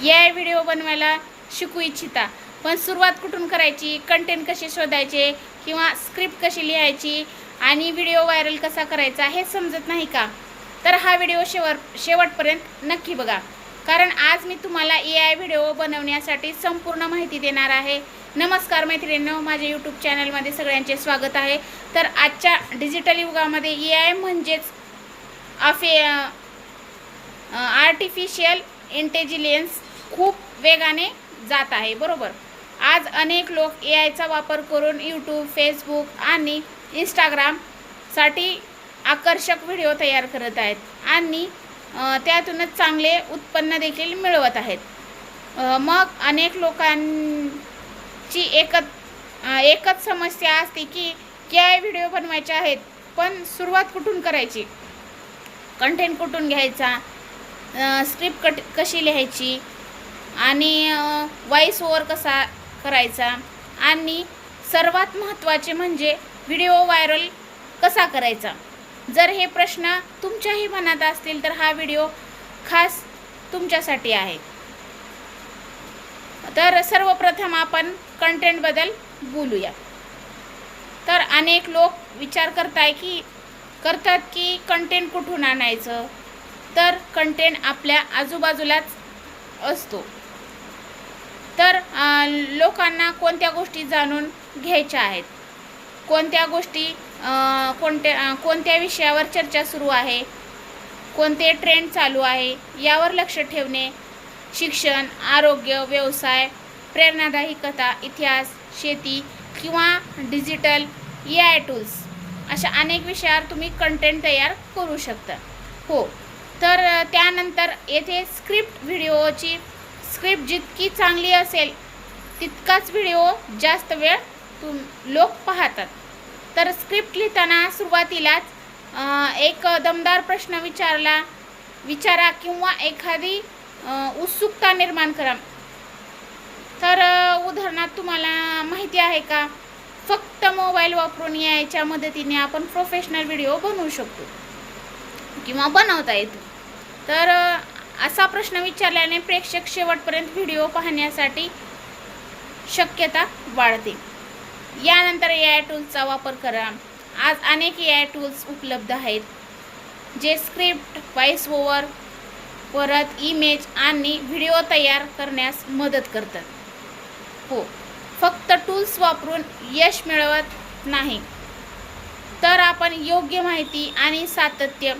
या व्हिडिओ बनवायला शिकू इच्छिता, पण सुरुवात कुठून करायची, कंटेंट कसे शोधायचे किंवा स्क्रिप्ट कशी लिहायची आणि व्हिडिओ व्हायरल कसा करायचा हे समजत नाही का, तर हा व्हिडिओ शेवटपर्यंत नक्की बघा. कारण आज मी तुम्हाला AI व्हिडिओ बनवण्यासाठी संपूर्ण माहिती देणार आहे. नमस्कार मैत्रिणींनो, माझ्या यूट्यूब चॅनलमध्ये सगळ्यांचे स्वागत आहे. तर आजच्या डिजिटल युगामध्ये AI म्हणजेच आर्टिफिशियल इंटेलिजन्स खूप वेगाने जात आहे, बरोबर. आज अनेक लोक AIचा वापर करून यूट्यूब, फेसबुक आणि इंस्टाग्रामसाठी आकर्षक व्हिडिओ तयार करत आहेत आणि त्यातूनच चांगले उत्पन्न देखील मिळवत आहेत. मग अनेक लोकांची एकच समस्या असते की काय व्हिडिओ बनवायचे आहेत, पण सुरुवात कुठून करायची, कंटेंट कुठून घ्यायचा, स्क्रिप्ट कशी लिहायची आणि व्हॉइस ओव्हर कसा करायचा आणि सर्वात महत्त्वाचे म्हणजे व्हिडिओ व्हायरल कसा करायचा. जर हे प्रश्न तुमच्याही मनात असतील तर हा व्हिडिओ खास तुमच्यासाठी आहे. तर सर्वप्रथम आपण कंटेंटबद्दल बोलूया. तर अनेक लोक विचार करतात की कंटेंट कुठून आणायचं, तर कंटेंट आपल्या आजूबाजूलाच असतो. तर लोकांना कोणत्या गोष्टी जाणून घ्यायच्या आहेत, कोणत्या विषयावर चर्चा सुरू आहे, कोणते ट्रेंड चालू आहे यावर लक्ष ठेवणे. शिक्षण, आरोग्य, व्यवसाय, प्रेरणादायी कथा, इतिहास, शेती किंवा डिजिटल AI टूल्स अशा अनेक विषयावर तुम्ही कंटेंट तयार करू शकता. हो, तर त्यानंतर येथे व्हिडिओची स्क्रिप्ट जितकी चांगली असेल तितकाच व्हिडिओ जास्त वेळ लोक पाहतात. तर स्क्रिप्ट लिहिताना सुरुवातीलाच एक दमदार प्रश्न विचारा किंवा एखादी उत्सुकता निर्माण करा. तर उदाहरणार्थ तुम्हाला माहिती आहे का, फक्त मोबाईल वापरून याच्या मदतीने आपण प्रोफेशनल व्हिडिओ बनवू शकतो किंवा बनवता येतो. तर असा प्रश्न विचारल्याने प्रेक्षक शेवटपर्यंत व्हिडिओ पाहण्यासाठी शक्यता वाढते. यानंतर AI टूल्सचा वापर करा. आज अनेक AI टूल्स उपलब्ध आहेत जे स्क्रिप्ट, व्हॉइस ओव्हर, परत इमेज आणि व्हिडिओ तयार करण्यास मदत करतात. हो, फक्त टूल्स वापरून यश मिळवत नाही, तर आपण योग्य माहिती आणि सातत्य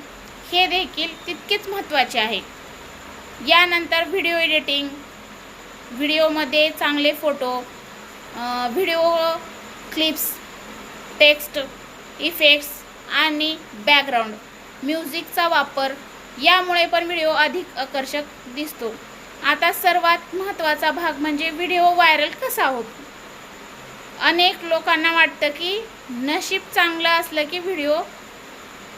हे देखील तितकेच महत्त्वाचे आहे. यानंतर व्हिडिओ एडिटिंग, व्हिडिओमध्ये चांगले photo, video clips, text, effects आणि बॅकग्राऊंड म्युझिकचा वापर, यामुळे पण व्हिडिओ अधिक आकर्षक दिसतो. आता सर्वात महत्त्वाचा भाग म्हणजे व्हिडिओ व्हायरल कसा होतो. अनेक लोकांना वाटतं की नशीब चांगलं असलं की व्हिडिओ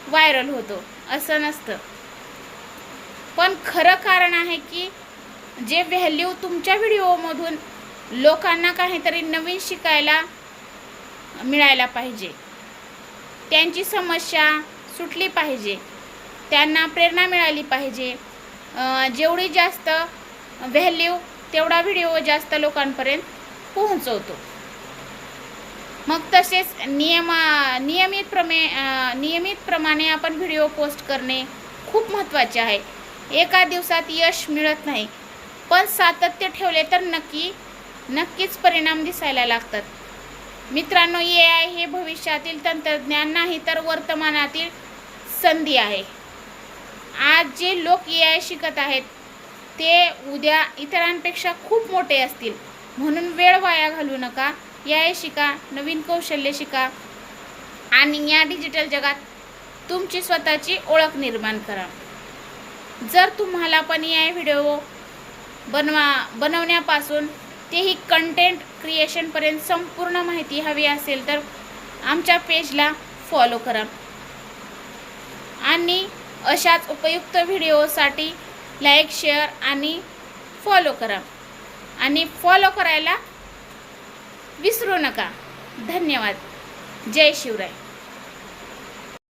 व्हायरल होतो. असं नसतं. पण खरं कारण आहे की जे व्हॅल्यू तुमच्या व्हिडिओमधून लोकांना काहीतरी नवीन शिकायला मिळायला पाहिजे, त्यांची समस्या सुटली पाहिजे, त्यांना प्रेरणा मिळाली पाहिजे. जेवढी जास्त व्हॅल्यू तेवढा व्हिडिओ जास्त लोकांपर्यंत पोहोचवतो. मग तसेच नियमितप्रमाणे आपण व्हिडिओ पोस्ट करणे खूप महत्त्वाचे आहे. एका दिवसात यश मिळत नाही, पण सातत्य ठेवले तर नक्कीच परिणाम दिसायला लागतात. मित्रांनो, AI हे भविष्यातील तंत्रज्ञान नाही तर वर्तमानातील संधी आहे. आज जे लोक AI शिकत आहेत ते उद्या इतरांपेक्षा खूप मोठे असतील. म्हणून वेळ वाया घालवू नका. AI शिका, नवीन कौशल्य शिका आणि या डिजिटल जगात तुमची स्वतःची ओळख निर्माण करा. जर तुम्हाला पण AI व्हिडिओ बनवण्यापासून तेही कंटेंट क्रिएशनपर्यंत संपूर्ण माहिती हवी असेल तर आमच्या पेजला फॉलो करा आणि अशाच उपयुक्त व्हिडिओसाठी लाईक, शेअर आणि फॉलो करा आणि फॉलो करायला विसरू नका. धन्यवाद. जय शिवराय.